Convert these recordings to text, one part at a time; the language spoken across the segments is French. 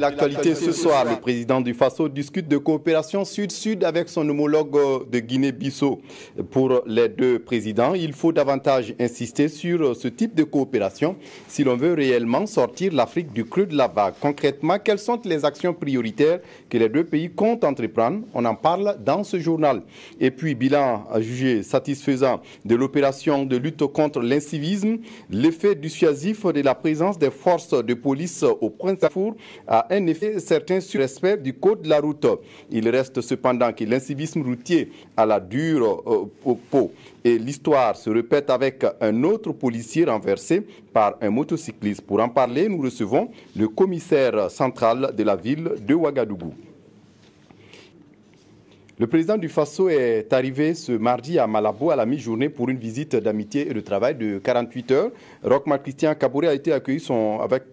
L'actualité ce soir, le président du Faso discute de coopération sud-sud avec son homologue de Guinée-Bissau. Pour les deux présidents, il faut davantage insister sur ce type de coopération si l'on veut réellement sortir l'Afrique du creux de la vague. Concrètement, quelles sont les actions prioritaires que les deux pays comptent entreprendre? On en parle dans ce journal. Et puis, bilan jugé satisfaisant de l'opération de lutte contre l'incivisme, l'effet dissuasif de la présence des forces de police au point Darfour a un effet certain sur le respect du code de la route. Il reste cependant que l'incivisme routier a la dure peau. Et l'histoire se répète avec un autre policier renversé par un motocycliste. Pour en parler, nous recevons le commissaire central de la ville de Ouagadougou. Le président du Faso est arrivé ce mardi à Malabo à la mi-journée pour une visite d'amitié et de travail de 48 heures. Roch-Marc Christian Kaboré a été accueilli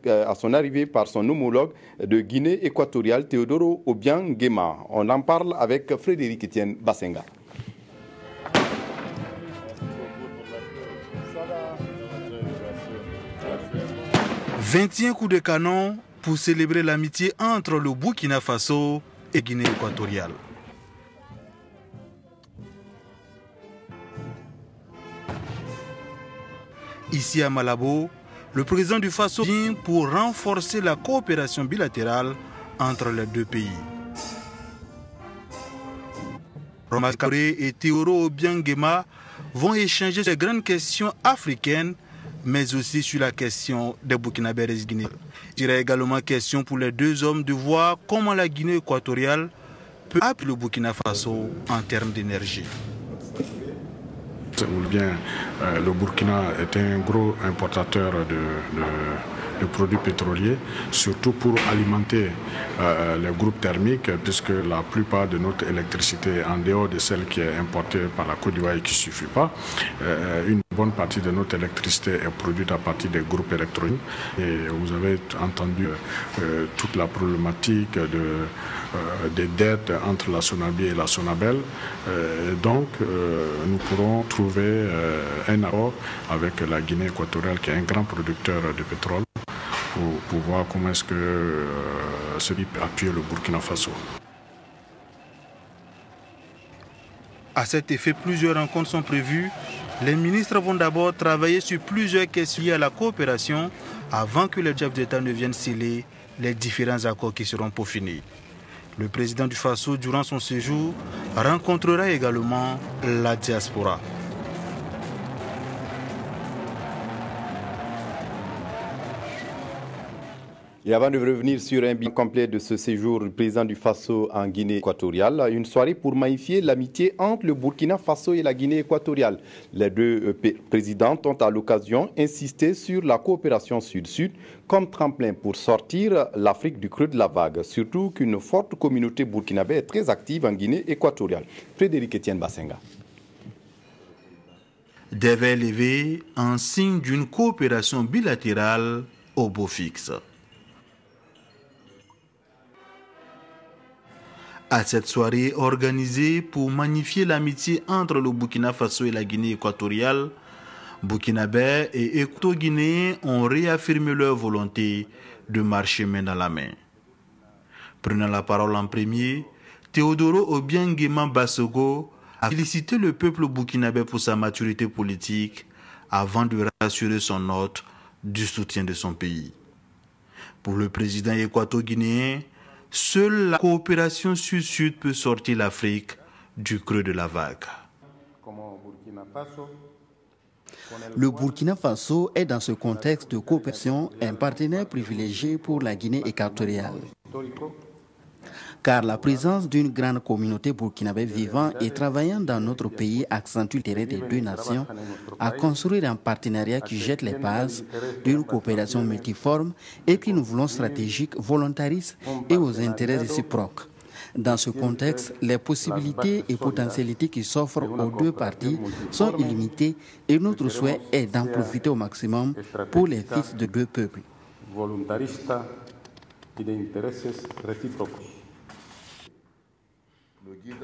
à son arrivée par son homologue de Guinée équatoriale, Teodoro Obiang Nguema. On en parle avec Frédéric Etienne Basenga. « 21 coups de canon pour célébrer l'amitié entre le Burkina Faso et Guinée équatoriale. Ici à Malabo, le président du Faso vient pour renforcer la coopération bilatérale entre les deux pays. Roch-Marc Kaboré et Teodoro Obiang Nguema vont échanger sur les grandes questions africaines, mais aussi sur la question des Burkinabés et des Guinéens. Il y aura également question pour les deux hommes de voir comment la Guinée équatoriale peut appuyer le Burkina Faso en termes d'énergie. Ou bien le Burkina est un gros importateur de produits pétroliers, surtout pour alimenter les groupes thermiques, puisque la plupart de notre électricité, en dehors de celle qui est importée par la Côte d'Ivoire et qui ne suffit pas, une bonne partie de notre électricité est produite à partir des groupes électroniques. Et vous avez entendu toute la problématique des dettes entre la Sonabi et la Sonabel. Donc, nous pourrons trouver un accord avec la Guinée équatoriale, qui est un grand producteur de pétrole, pour voir comment est-ce que ce pays peut appuyer le Burkina Faso. À cet effet, plusieurs rencontres sont prévues. Les ministres vont d'abord travailler sur plusieurs questions liées à la coopération avant que les chefs d'État ne viennent sceller les différents accords qui seront peaufinés. Le président du Faso, durant son séjour, rencontrera également la diaspora. Et avant de revenir sur un bilan complet de ce séjour du président du Faso en Guinée équatoriale, une soirée pour magnifier l'amitié entre le Burkina Faso et la Guinée équatoriale. Les deux présidents ont à l'occasion insisté sur la coopération sud-sud comme tremplin pour sortir l'Afrique du creux de la vague. Surtout qu'une forte communauté burkinabé est très active en Guinée équatoriale. Frédéric Etienne Basenga. Des verres levés en signe d'une coopération bilatérale au beau fixe. À cette soirée organisée pour magnifier l'amitié entre le Burkina Faso et la Guinée équatoriale, Burkinabés et Équato-Guinéens ont réaffirmé leur volonté de marcher main dans la main. Prenant la parole en premier, Teodoro Obiang Nguema Basogo a félicité le peuple burkinabé pour sa maturité politique avant de rassurer son hôte du soutien de son pays. Pour le président équato-guinéen, seule la coopération sud-sud peut sortir l'Afrique du creux de la vague. Le Burkina Faso est dans ce contexte de coopération un partenaire privilégié pour la Guinée équatoriale. Car la présence d'une grande communauté burkinabé vivant et travaillant dans notre pays accentue l'intérêt des deux nations à construire un partenariat qui jette les bases d'une coopération multiforme et qui nous voulons stratégique, volontariste et aux intérêts réciproques. Dans ce contexte, les possibilités et potentialités qui s'offrent aux deux parties sont illimitées et notre souhait est d'en profiter au maximum pour les fils de deux peuples.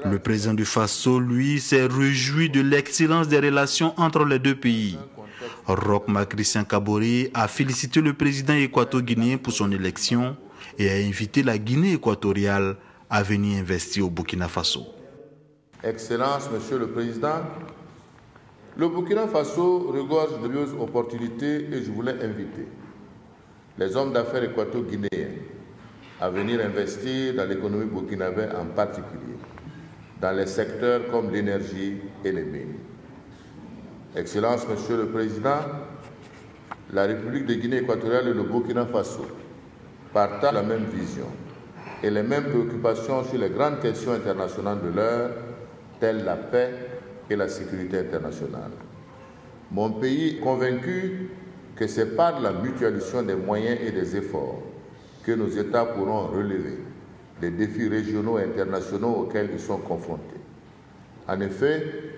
Le président du Faso, lui, s'est réjoui de l'excellence des relations entre les deux pays. Roch-Marc Christian Kaboré a félicité le président équato-guinéen pour son élection et a invité la Guinée équatoriale à venir investir au Burkina Faso. Excellence, Monsieur le Président, le Burkina Faso regorge de nombreuses opportunités et je voulais inviter les hommes d'affaires équato-guinéens à venir investir dans l'économie burkinabé en particulier, dans les secteurs comme l'énergie et les mines. Excellence, Monsieur le Président, la République de Guinée équatoriale et le Burkina Faso partagent la même vision et les mêmes préoccupations sur les grandes questions internationales de l'heure, telles la paix et la sécurité internationale. Mon pays est convaincu que c'est par la mutualisation des moyens et des efforts que nos États pourront relever les défis régionaux et internationaux auxquels ils sont confrontés. En effet,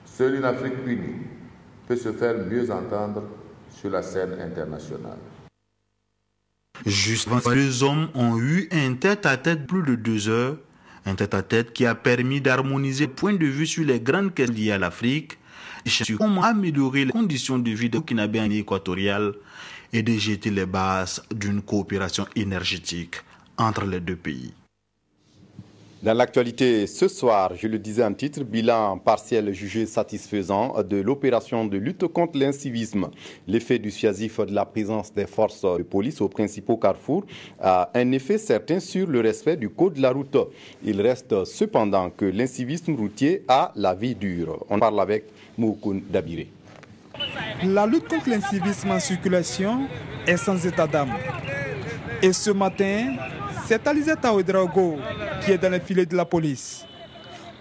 seule une Afrique unie peut se faire mieux entendre sur la scène internationale. Juste avant, les hommes ont eu un tête-à-tête plus de 2 heures, un tête-à-tête qui a permis d'harmoniser le point de vue sur les grandes questions liées à l'Afrique, sur comment améliorer les conditions de vie des Burkinabés équatoriales et de jeter les bases d'une coopération énergétique entre les deux pays. Dans l'actualité ce soir, je le disais en titre, bilan partiel jugé satisfaisant de l'opération de lutte contre l'incivisme. L'effet dissuasif de la présence des forces de police aux principaux carrefours a un effet certain sur le respect du code de la route. Il reste cependant que l'incivisme routier a la vie dure. On parle avec Moukoun Dabiré. La lutte contre l'incivisme en circulation est sans état d'âme. Et ce matin, c'est Alizeta Ouedraogo qui est dans les filets de la police.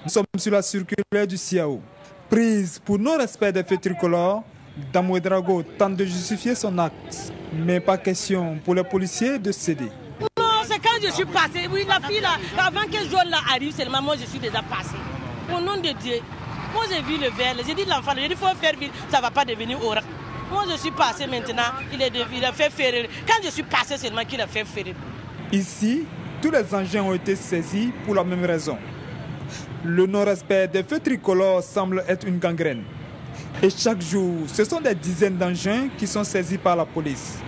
Nous sommes sur la circulaire du CIAO. Prise pour non-respect des faits tricolores, Dame Ouedraogo tente de justifier son acte. Mais pas question pour les policiers de céder. Non, c'est quand je suis passée. Oui, la fille là, avant que Joël là arrive, seulement moi je suis déjà passée. Au nom de Dieu, moi j'ai vu le verre, j'ai dit l'enfant, j'ai dit il faut faire vite, ça ne va pas devenir orange. Moi je suis passée maintenant, il a fait ferrer. Quand je suis passée seulement qu'il a fait ferrer. Ici, tous les engins ont été saisis pour la même raison. Le non-respect des feux tricolores semble être une gangrène. Et chaque jour, ce sont des dizaines d'engins qui sont saisis par la police.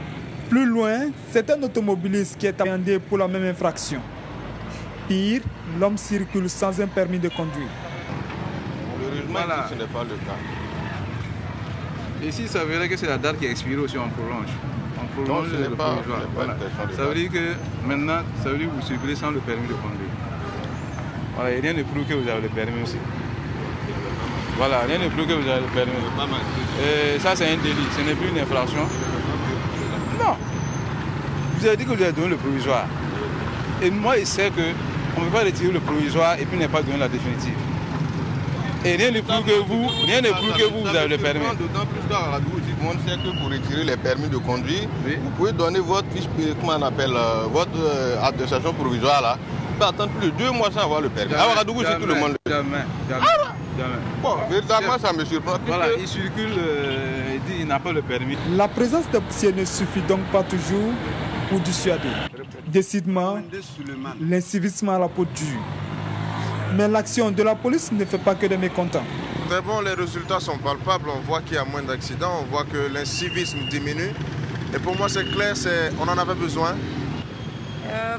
Plus loin, c'est un automobiliste qui est appréhendé pour la même infraction. Pire, l'homme circule sans un permis de conduire. Malheureusement, voilà. Ce n'est pas le cas. Ici, ça veut dire que c'est la date qui expire aussi, on prolonge. Non, ce n'est pas, voilà. Ça veut dire que maintenant, ça veut dire que vous circulez sans le permis de conduire. Voilà, et rien ne prouve que vous avez le permis aussi. Voilà, rien ne prouve que vous avez le permis. Et ça, c'est un délit, ce n'est plus une infraction. Non. Vous avez dit que vous avez donné le provisoire. Et moi, je sais qu'on ne peut pas retirer le provisoire et puis ne pas donner la définitive. Et rien ne prouve que vous avez le permis. D'autant plus qu'à la tout le monde sait que pour retirer les permis de conduire, oui, vous pouvez donner votre fiche, comment on appelle, votre attestation provisoire là. Vous pouvez attendre plus de 2 mois sans avoir le permis. À Ouagadougou, c'est tout le monde. Jamais. Bon, véritablement, ça me surprend. Voilà, il circule, il dit qu'il n'a pas le permis. La présence de policiers ne suffit donc pas toujours pour dissuader. Décidément, l'incivisme à la peau dure. Mais l'action de la police ne fait pas que des mécontents. Très bon, les résultats sont palpables. On voit qu'il y a moins d'accidents, on voit que l'incivisme diminue. Et pour moi, c'est clair, on en avait besoin.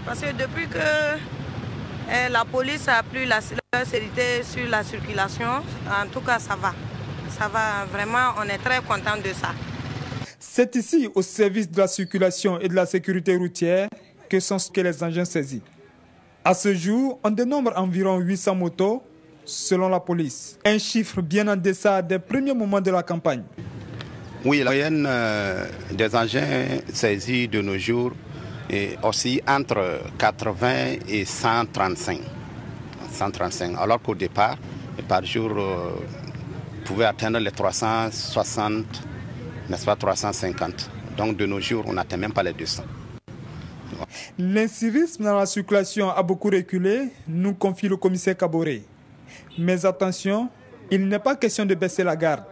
Parce que depuis que la police a pris la sécurité sur la circulation, en tout cas, ça va. Ça va, vraiment, on est très content de ça. C'est ici, au service de la circulation et de la sécurité routière, que sont les engins saisis. À ce jour, on dénombre environ 800 motos, selon la police. Un chiffre bien en deçà des premiers moments de la campagne. Oui, la moyenne des engins saisis de nos jours est aussi entre 80 et 135. Alors qu'au départ, par jour, pouvait atteindre les 360, n'est-ce pas, 350. Donc de nos jours, on n'atteint même pas les 200. L'incivisme dans la circulation a beaucoup reculé, nous confie le commissaire Kaboré. Mais attention, il n'est pas question de baisser la garde.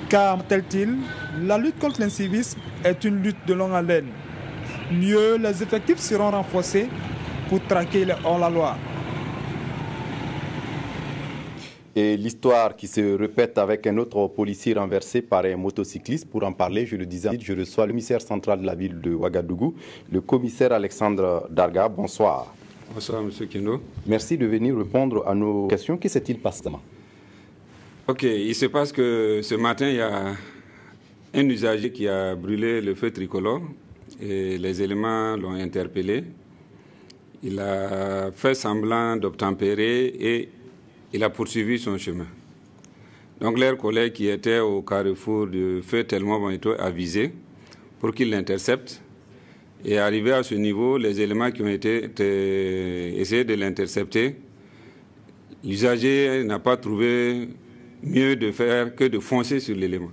Car, tel-il, la lutte contre l'incivisme est une lutte de longue haleine. Mieux, les effectifs seront renforcés pour traquer les hors-la-loi. Et l'histoire qui se répète avec un autre policier renversé par un motocycliste. Pour en parler, je le disais, je reçois le commissaire central de la ville de Ouagadougou, le commissaire Alexandre Darga. Bonsoir. Bonsoir, M. Kendo. Merci de venir répondre à nos questions. Que s'est-il passé? Ok, il se passe que ce matin, il y a un usager qui a brûlé le feu tricolore et les éléments l'ont interpellé. Il a fait semblant d'obtempérer et il a poursuivi son chemin. Donc leurs collègues qui étaient au carrefour du feu tellement ont été avisés pour qu'ils l'interceptent. Et arrivé à ce niveau, les éléments qui ont essayé de l'intercepter, l'usager n'a pas trouvé mieux de faire que de foncer sur l'élément.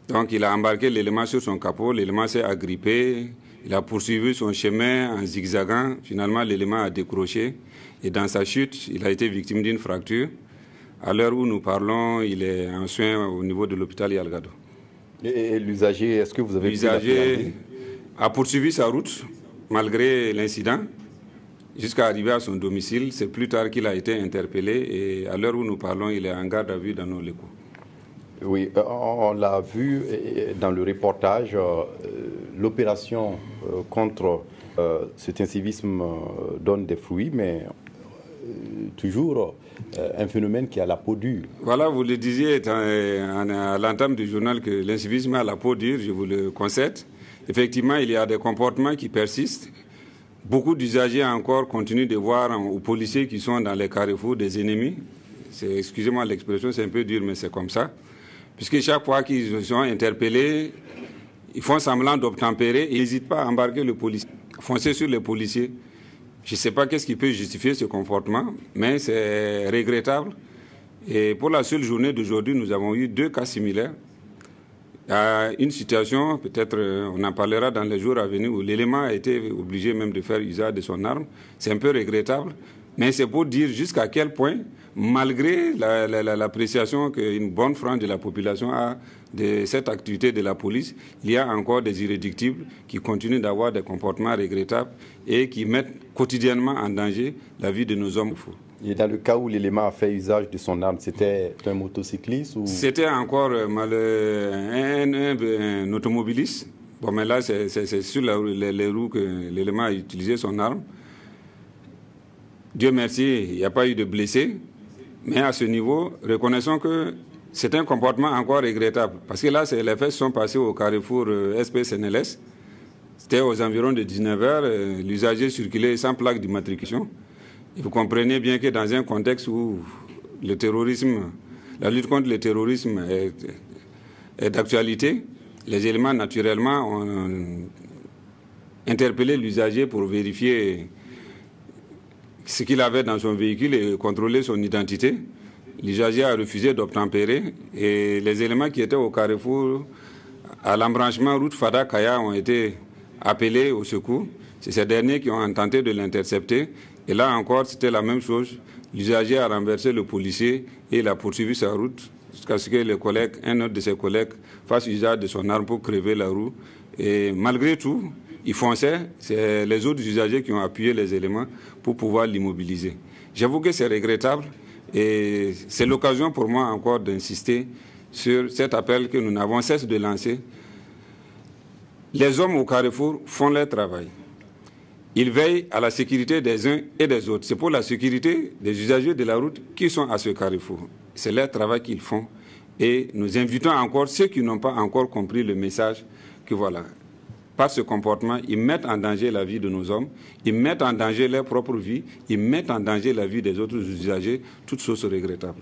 Donc il a embarqué l'élément sur son capot, l'élément s'est agrippé, il a poursuivi son chemin en zigzagant, finalement l'élément a décroché et dans sa chute, il a été victime d'une fracture. À l'heure où nous parlons, il est en soins au niveau de l'hôpital Yalgado. Et l'usager, est-ce que vous avez L'usager a poursuivi sa route malgré l'incident jusqu'à arriver à son domicile. C'est plus tard qu'il a été interpellé et à l'heure où nous parlons, il est en garde à vue dans nos locaux. Oui, on l'a vu dans le reportage, l'opération contre cet incivisme donne des fruits, mais toujours un phénomène qui a la peau dure. Voilà, vous le disiez à l'entame du journal que l'incivisme a la peau dure, je vous le concède. Effectivement, il y a des comportements qui persistent. Beaucoup d'usagers encore continuent de voir aux policiers qui sont dans les carrefours des ennemis. Excusez-moi l'expression, c'est un peu dur, mais c'est comme ça. Puisque chaque fois qu'ils sont interpellés, ils font semblant d'obtempérer et n'hésitent pas à embarquer le policier, foncer sur les policiers. Je ne sais pas qu'est-ce qui peut justifier ce comportement, mais c'est regrettable. Et pour la seule journée d'aujourd'hui, nous avons eu 2 cas similaires. Il y a une situation, peut-être on en parlera dans les jours à venir, où l'élément a été obligé même de faire usage de son arme. C'est un peu regrettable, mais c'est pour dire jusqu'à quel point, malgré l'appréciation qu'une bonne frange de la population a de cette activité de la police, il y a encore des irréductibles qui continuent d'avoir des comportements regrettables et qui mettent quotidiennement en danger la vie de nos hommes fous. Et dans le cas où l'élément a fait usage de son arme, c'était un motocycliste ou... C'était encore un automobiliste. Bon, mais là, c'est sur les roues que l'élément a utilisé son arme. Dieu merci, il n'y a pas eu de blessés. Mais à ce niveau, reconnaissons que c'est un comportement encore regrettable. Parce que là, les faits sont passés au carrefour SP-CNLS. C'était aux environs de 19h. L'usager circulait sans plaque d'immatriculation. Et vous comprenez bien que dans un contexte où le terrorisme, la lutte contre le terrorisme est d'actualité, les éléments naturellement ont interpellé l'usager pour vérifier ce qu'il avait dans son véhicule et contrôler son identité. L'usager a refusé d'obtempérer et les éléments qui étaient au carrefour à l'embranchement route Fada-Kaya ont été appelés au secours. C'est ces derniers qui ont tenté de l'intercepter. Et là encore, c'était la même chose. L'usager a renversé le policier et il a poursuivi sa route jusqu'à ce que un autre de ses collègues fasse usage de son arme pour crever la roue. Et malgré tout, il fonçait. C'est les autres usagers qui ont appuyé les éléments pour pouvoir l'immobiliser. J'avoue que c'est regrettable et c'est l'occasion pour moi encore d'insister sur cet appel que nous n'avons cessé de lancer. Les hommes au carrefour font leur travail. Ils veillent à la sécurité des uns et des autres. C'est pour la sécurité des usagers de la route qui sont à ce carrefour. C'est leur travail qu'ils font. Et nous invitons encore ceux qui n'ont pas encore compris le message que voilà, par ce comportement, ils mettent en danger la vie de nos hommes, ils mettent en danger leur propre vie, ils mettent en danger la vie des autres usagers, toutes choses regrettables.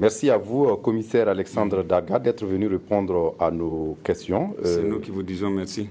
Merci à vous, commissaire Alexandre Darga, d'être venu répondre à nos questions. C'est nous qui vous disons merci.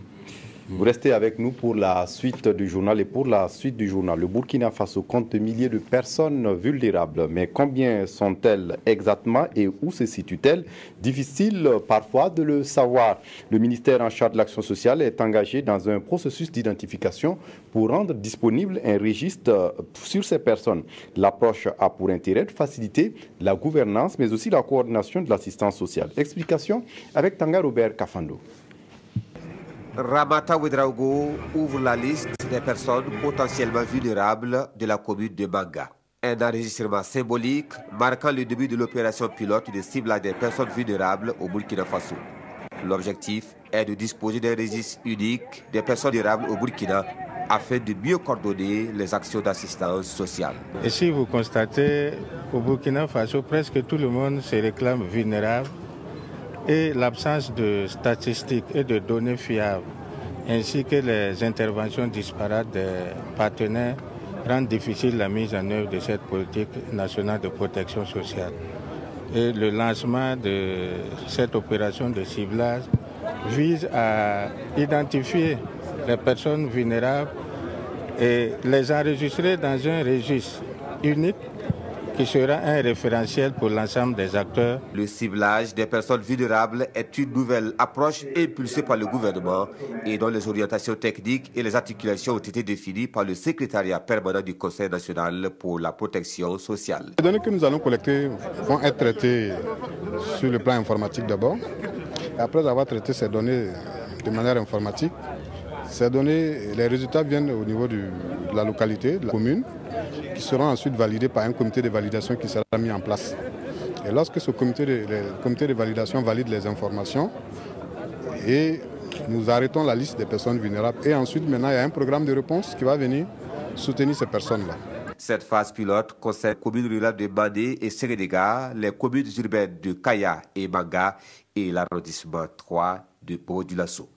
Vous restez avec nous pour la suite du journal. Et pour la suite du journal, le Burkina Faso compte des milliers de personnes vulnérables. Mais combien sont-elles exactement et où se situent-elles? Difficile parfois de le savoir. Le ministère en charge de l'action sociale est engagé dans un processus d'identification pour rendre disponible un registre sur ces personnes. L'approche a pour intérêt de faciliter la gouvernance, mais aussi la coordination de l'assistance sociale. Explication avec Tanga Robert Kafando. Ramata Ouedraogo ouvre la liste des personnes potentiellement vulnérables de la commune de Manga. Un enregistrement symbolique marquant le début de l'opération pilote de ciblage des personnes vulnérables au Burkina Faso. L'objectif est de disposer d'un registre unique des personnes vulnérables au Burkina afin de mieux coordonner les actions d'assistance sociale. Et si vous constatez, au Burkina Faso, presque tout le monde se réclame vulnérable et l'absence de statistiques et de données fiables, ainsi que les interventions disparates des partenaires, rendent difficile la mise en œuvre de cette politique nationale de protection sociale. Et le lancement de cette opération de ciblage vise à identifier les personnes vulnérables et les enregistrer dans un registre unique qui sera un référentiel pour l'ensemble des acteurs. Le ciblage des personnes vulnérables est une nouvelle approche impulsée par le gouvernement et dont les orientations techniques et les articulations ont été définies par le secrétariat permanent du Conseil national pour la protection sociale. Les données que nous allons collecter vont être traitées sur le plan informatique d'abord. Après avoir traité ces données de manière informatique, ces données, les résultats viennent au niveau de la localité, de la commune, qui seront ensuite validés par un comité de validation qui sera mis en place. Et lorsque ce comité de validation valide les informations, et nous arrêtons la liste des personnes vulnérables. Et ensuite, maintenant, il y a un programme de réponse qui va venir soutenir ces personnes-là. Cette phase pilote concerne les communes rurales de Bandé et Sérénéga, les communes urbaines de Kaya et Manga et l'arrondissement 3 de Port-du-Lasso.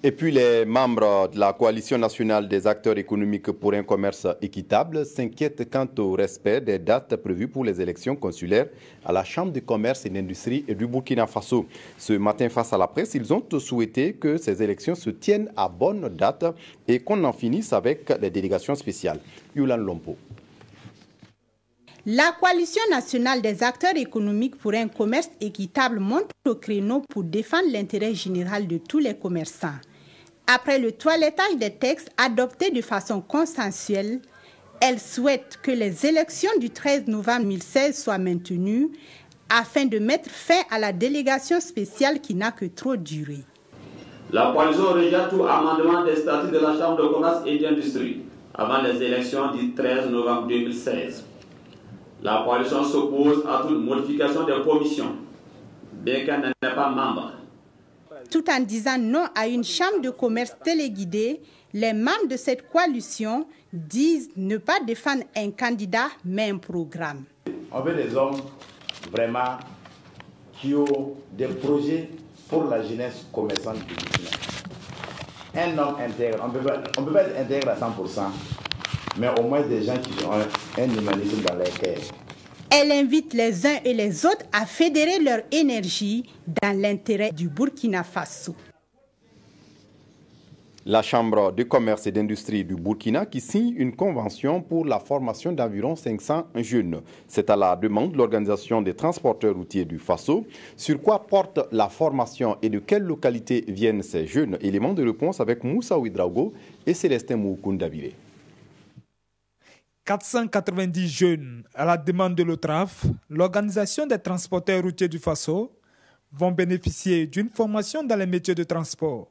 Et puis les membres de la coalition nationale des acteurs économiques pour un commerce équitable s'inquiètent quant au respect des dates prévues pour les élections consulaires à la Chambre de commerce et d'industrie du Burkina Faso. Ce matin, face à la presse, ils ont souhaité que ces élections se tiennent à bonne date et qu'on en finisse avec les délégations spéciales. Yulan Lompo. La coalition nationale des acteurs économiques pour un commerce équitable monte au créneau pour défendre l'intérêt général de tous les commerçants. Après le toilettage des textes adoptés de façon consensuelle, elle souhaite que les élections du 13 novembre 2016 soient maintenues afin de mettre fin à la délégation spéciale qui n'a que trop duré. La coalition rejette tout amendement des statuts de la Chambre de commerce et d'industrie avant les élections du 13 novembre 2016. La coalition s'oppose à toute modification des commissions, bien qu'elle n'en ait pas membre. Tout en disant non à une chambre de commerce téléguidée, les membres de cette coalition disent ne pas défendre un candidat, mais un programme. On veut des hommes vraiment qui ont des projets pour la jeunesse commerçante du Burkina. Un homme intègre, on ne peut pas être intègre à 100%. Mais au moins des gens qui ont un humanisme dans leur cœur. Elle invite les uns et les autres à fédérer leur énergie dans l'intérêt du Burkina Faso. La Chambre de commerce et d'industrie du Burkina qui signe une convention pour la formation d'environ 500 jeunes. C'est à la demande de l'Organisation des transporteurs routiers du Faso. Sur quoi porte la formation et de quelle localité viennent ces jeunes? Éléments de réponse avec Moussa Ouidraogo et Célestin Moukundabire. 490 jeunes, à la demande de l'OTRAF, l'Organisation des transporteurs routiers du Faso, vont bénéficier d'une formation dans les métiers de transport.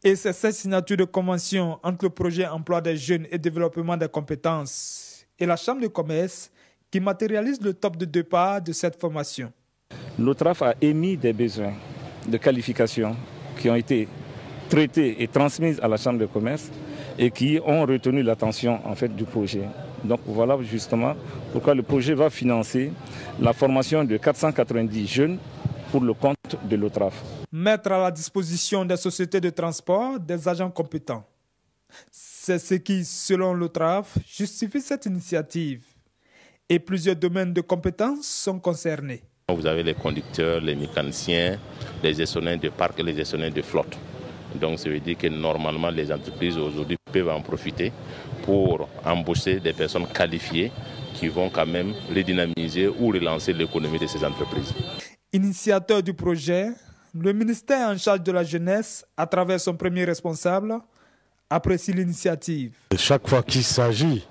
Et c'est cette signature de convention entre le projet emploi des jeunes et développement des compétences et la Chambre de commerce qui matérialise le top de départ de cette formation. L'OTRAF a émis des besoins de qualification qui ont été traités et transmis à la Chambre de commerce et qui ont retenu l'attention en fait du projet. Donc voilà justement pourquoi le projet va financer la formation de 490 jeunes pour le compte de l'OTRAF. Mettre à la disposition des sociétés de transport des agents compétents. C'est ce qui, selon l'OTRAF, justifie cette initiative. Et plusieurs domaines de compétences sont concernés. Vous avez les conducteurs, les mécaniciens, les gestionnaires de parc et les gestionnaires de flotte. Donc ça veut dire que normalement les entreprises aujourd'hui peuvent en profiter pour embaucher des personnes qualifiées qui vont quand même redynamiser ou relancer l'économie de ces entreprises. Initiateur du projet, le ministère en charge de la jeunesse, à travers son premier responsable, apprécie l'initiative. Chaque fois qu'il s'agit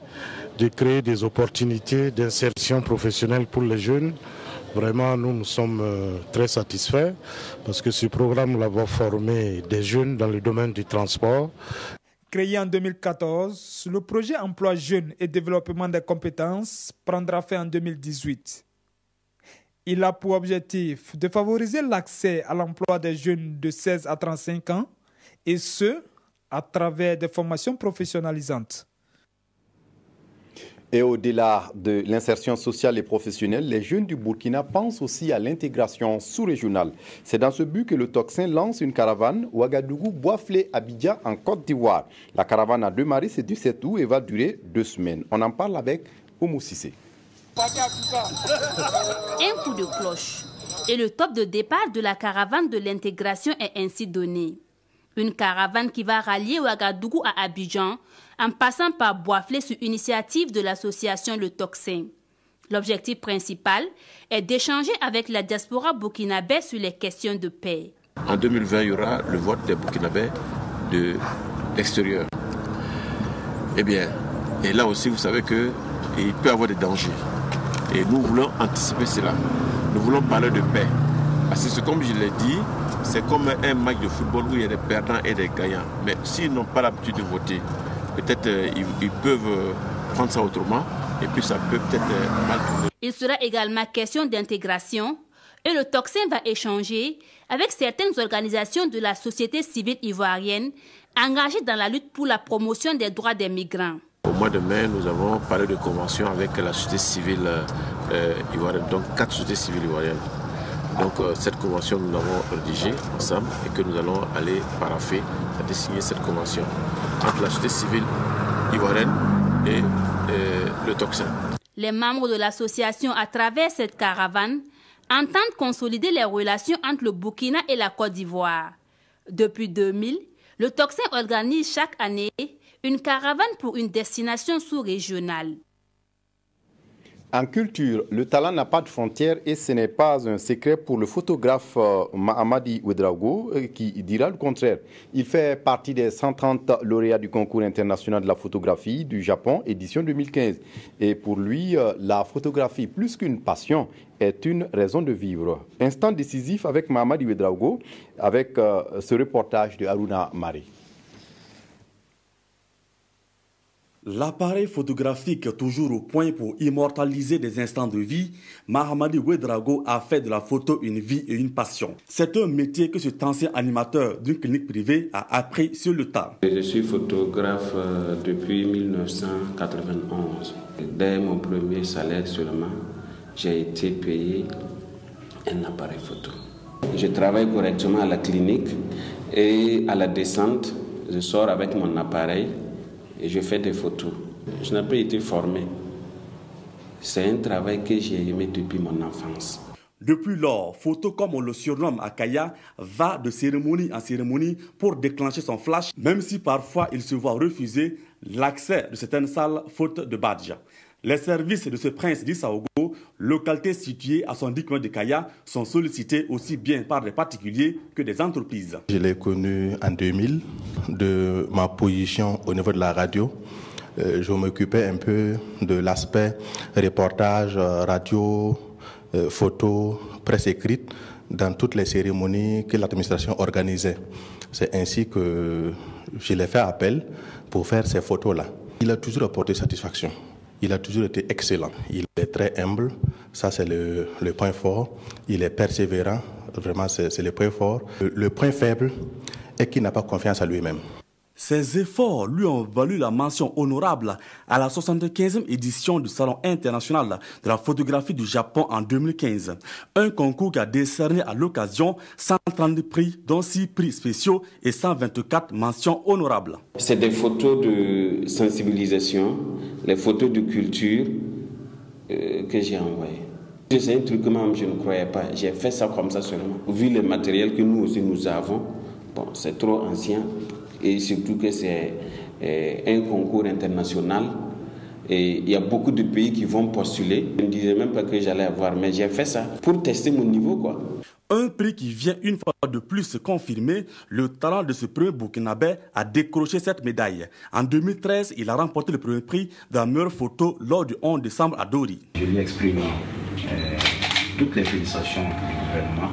de créer des opportunités d'insertion professionnelle pour les jeunes, vraiment, nous sommes très satisfaits parce que ce programme va former des jeunes dans le domaine du transport. Créé en 2014, le projet Emploi Jeunes et Développement des compétences prendra fin en 2018. Il a pour objectif de favoriser l'accès à l'emploi des jeunes de 16 à 35 ans, et ce, à travers des formations professionnalisantes. Et au-delà de l'insertion sociale et professionnelle, les jeunes du Burkina pensent aussi à l'intégration sous-régionale. C'est dans ce but que le Tocsin lance une caravane Ouagadougou-Boiflé-Abidjan en Côte d'Ivoire. La caravane a démarré ce 17 août et va durer 2 semaines. On en parle avec Oumou Cissé. Un coup de cloche et le top de départ de la caravane de l'intégration est ainsi donné. Une caravane qui va rallier Ouagadougou à Abidjan en passant par Boiflé sur initiative de l'association Le Tocsin. L'objectif principal est d'échanger avec la diaspora burkinabé sur les questions de paix. En 2020, il y aura le vote des Burkinabés de l'extérieur. Eh bien, et là aussi, vous savez qu'il peut y avoir des dangers. Et nous voulons anticiper cela. Nous voulons parler de paix. Parce que comme je l'ai dit, c'est comme un match de football où il y a des perdants et des gagnants. Mais s'ils n'ont pas l'habitude de voter, peut-être ils peuvent prendre ça autrement et puis ça peut peut-être mal tourner. Il sera également question d'intégration et le Tocsin va échanger avec certaines organisations de la société civile ivoirienne engagées dans la lutte pour la promotion des droits des migrants. Au mois de mai, nous avons parlé de convention avec la société civile ivoirienne, donc 4 sociétés civiles ivoiriennes. Donc cette convention, nous l'avons rédigée ensemble et que nous allons aller paraffer, c'est-à-dire signer cette convention entre la société civile ivoirienne et le Tocsin. Les membres de l'association, à travers cette caravane, entendent consolider les relations entre le Burkina et la Côte d'Ivoire. Depuis 2000, le Tocsin organise chaque année une caravane pour une destination sous-régionale. En culture, le talent n'a pas de frontières et ce n'est pas un secret pour le photographe Mahamadi Ouedraogo qui dira le contraire. Il fait partie des 130 lauréats du concours international de la photographie du Japon, édition 2015. Et pour lui, la photographie, plus qu'une passion, est une raison de vivre. Instant décisif avec Mahamadi Ouedraogo, avec ce reportage de Haruna Mari. L'appareil photographique toujours au point pour immortaliser des instants de vie, Mahamadi Ouedraogo a fait de la photo une vie et une passion. C'est un métier que cet ancien animateur d'une clinique privée a appris sur le tas. Je suis photographe depuis 1991. Dès mon premier salaire seulement, j'ai été payé un appareil photo. Je travaille correctement à la clinique et à la descente, je sors avec mon appareil et je fais des photos. Je n'ai pas été formé. C'est un travail que j'ai aimé depuis mon enfance. Depuis lors, Photo, comme on le surnomme à Kaya, va de cérémonie en cérémonie pour déclencher son flash, même si parfois il se voit refuser l'accès de certaines salles faute de badge. Les services de ce prince d'Issaogo, localité située à 110 km de Kaya, sont sollicités aussi bien par des particuliers que des entreprises. Je l'ai connu en 2000, de ma position au niveau de la radio. Je m'occupais un peu de l'aspect reportage, radio, photo, presse écrite, dans toutes les cérémonies que l'administration organisait. C'est ainsi que je l'ai fait appel pour faire ces photos-là. Il a toujours apporté satisfaction. Il a toujours été excellent. Il est très humble, ça c'est le point fort. Il est persévérant, vraiment c'est le point fort. Le point faible est qu'il n'a pas confiance en lui-même. Ses efforts lui ont valu la mention honorable à la 75e édition du Salon international de la photographie du Japon en 2015. Un concours qui a décerné à l'occasion 130 prix, dont 6 prix spéciaux et 124 mentions honorables. C'est des photos de sensibilisation, les photos de culture que j'ai envoyées. C'est un truc que même je ne croyais pas. J'ai fait ça comme ça seulement. Vu le matériel que nous aussi nous avons, bon, c'est trop ancien. Et surtout que c'est un concours international et il y a beaucoup de pays qui vont postuler. Je ne disais même pas que j'allais avoir, mais j'ai fait ça pour tester mon niveau, quoi. Un prix qui vient une fois de plus confirmer le talent de ce premier Burkinabé à décrocher cette médaille. En 2013, il a remporté le premier prix de la meilleure photo lors du 11 décembre à Dori. Je lui exprime toutes les félicitations du gouvernement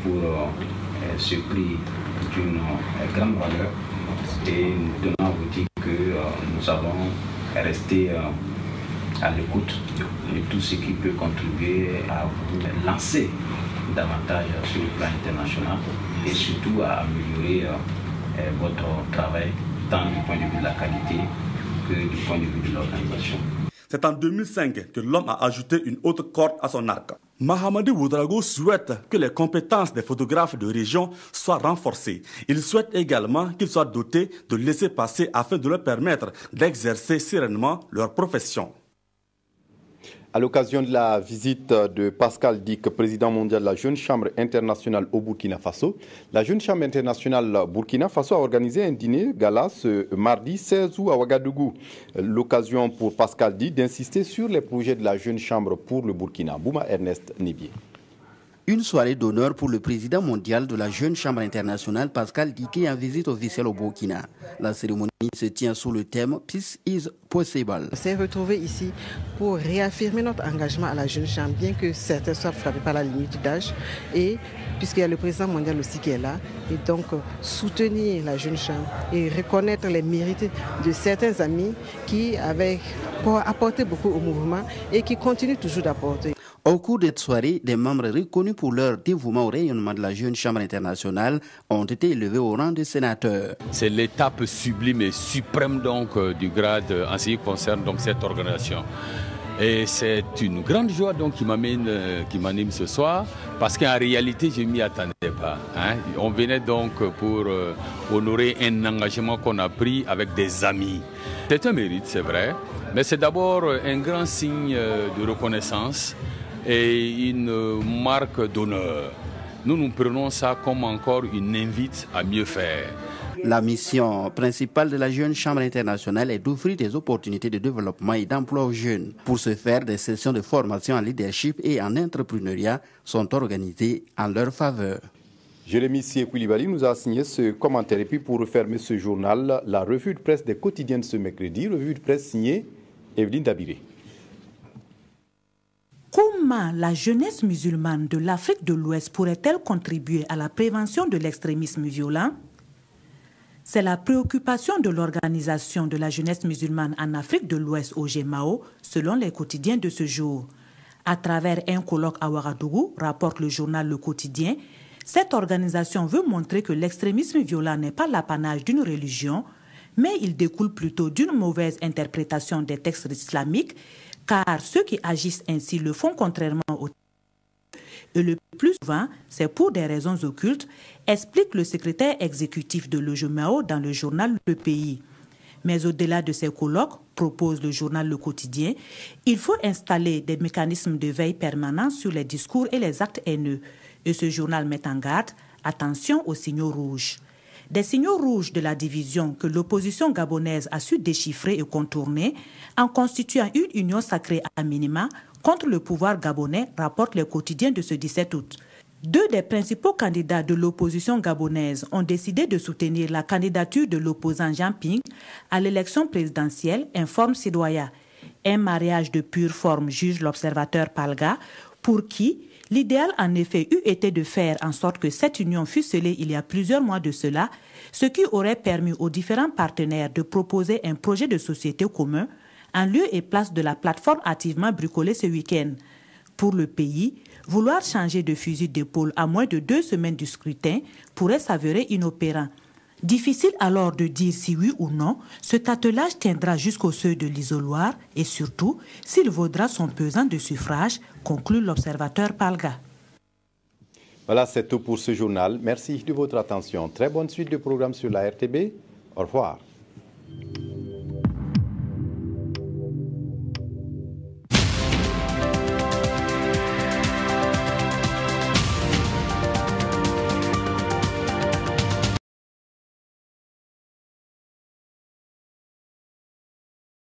pour ce prix d'une grande valeur et nous tenons à vous dire que nous avons resté à l'écoute de tout ce qui peut contribuer à vous lancer davantage sur le plan international et surtout à améliorer votre travail tant du point de vue de la qualité que du point de vue de l'organisation. C'est en 2005 que l'homme a ajouté une autre corde à son arc. Mahamadou Ouedraogo souhaite que les compétences des photographes de région soient renforcées. Il souhaite également qu'ils soient dotés de laissez-passer afin de leur permettre d'exercer sereinement leur profession. À l'occasion de la visite de Pascal Dick, président mondial de la Jeune Chambre internationale au Burkina Faso, la Jeune Chambre internationale Burkina Faso a organisé un dîner gala ce mardi 16 août à Ouagadougou. L'occasion pour Pascal Dick d'insister sur les projets de la Jeune Chambre pour le Burkina. Bouma Ernest Nibier. Une soirée d'honneur pour le président mondial de la Jeune Chambre internationale, Pascal Diké, en visite officielle au Burkina. La cérémonie se tient sous le thème « Peace is possible ». On s'est retrouvés ici pour réaffirmer notre engagement à la Jeune Chambre, bien que certains soient frappés par la limite d'âge, et puisqu'il y a le président mondial aussi qui est là, et donc soutenir la Jeune Chambre et reconnaître les mérites de certains amis qui avaient apporté beaucoup au mouvement et qui continuent toujours d'apporter. Au cours de cette soirée, des membres reconnus pour leur dévouement au rayonnement de la Jeune Chambre internationale ont été élevés au rang de sénateurs. C'est l'étape sublime et suprême donc du grade en ce qui concerne donc cette organisation. Et c'est une grande joie donc qui m'anime ce soir, parce qu'en réalité je ne m'y attendais pas. On venait donc pour honorer un engagement qu'on a pris avec des amis. C'est un mérite, c'est vrai, mais c'est d'abord un grand signe de reconnaissance et une marque d'honneur. Nous prenons ça comme encore une invite à mieux faire. La mission principale de la Jeune Chambre internationale est d'offrir des opportunités de développement et d'emploi aux jeunes. Pour ce faire, des sessions de formation en leadership et en entrepreneuriat sont organisées en leur faveur. Jérémy Sié-Koulibaly nous a signé ce commentaire. Et puis pour refermer ce journal, la revue de presse des quotidiens de ce mercredi, revue de presse signée Evelyne Dabiré. Comment la jeunesse musulmane de l'Afrique de l'Ouest pourrait-elle contribuer à la prévention de l'extrémisme violent? C'est la préoccupation de l'Organisation de la jeunesse musulmane en Afrique de l'Ouest au GMAO, selon les quotidiens de ce jour. À travers un colloque à Ouagadougou, rapporte le journal Le Quotidien, cette organisation veut montrer que l'extrémisme violent n'est pas l'apanage d'une religion, mais il découle plutôt d'une mauvaise interprétation des textes islamiques, car ceux qui agissent ainsi le font contrairement au et le plus souvent, c'est pour des raisons occultes, explique le secrétaire exécutif de l'OGMAO dans le journal Le Pays. Mais au-delà de ces colloques, propose le journal Le Quotidien, il faut installer des mécanismes de veille permanents sur les discours et les actes haineux. Et ce journal met en garde, attention aux signaux rouges. Des signaux rouges de la division que l'opposition gabonaise a su déchiffrer et contourner en constituant une union sacrée à minima contre le pouvoir gabonais, rapporte les quotidiens de ce 17 août. Deux des principaux candidats de l'opposition gabonaise ont décidé de soutenir la candidature de l'opposant Jean Ping à l'élection présidentielle, informe Sidoya. Un mariage de pure forme, juge l'observateur Palga, pour qui l'idéal en effet eût été de faire en sorte que cette union fût scellée il y a plusieurs mois de cela, ce qui aurait permis aux différents partenaires de proposer un projet de société commun en lieu et place de la plateforme activement bricolée ce week-end. Pour le pays, vouloir changer de fusil d'épaule à moins de 2 semaines du scrutin pourrait s'avérer inopérant. Difficile alors de dire si oui ou non, ce tâtelage tiendra jusqu'au seuil de l'isoloir et surtout s'il vaudra son pesant de suffrage, conclut l'observateur Palga. Voilà, c'est tout pour ce journal. Merci de votre attention. Très bonne suite de programmes sur la RTB. Au revoir.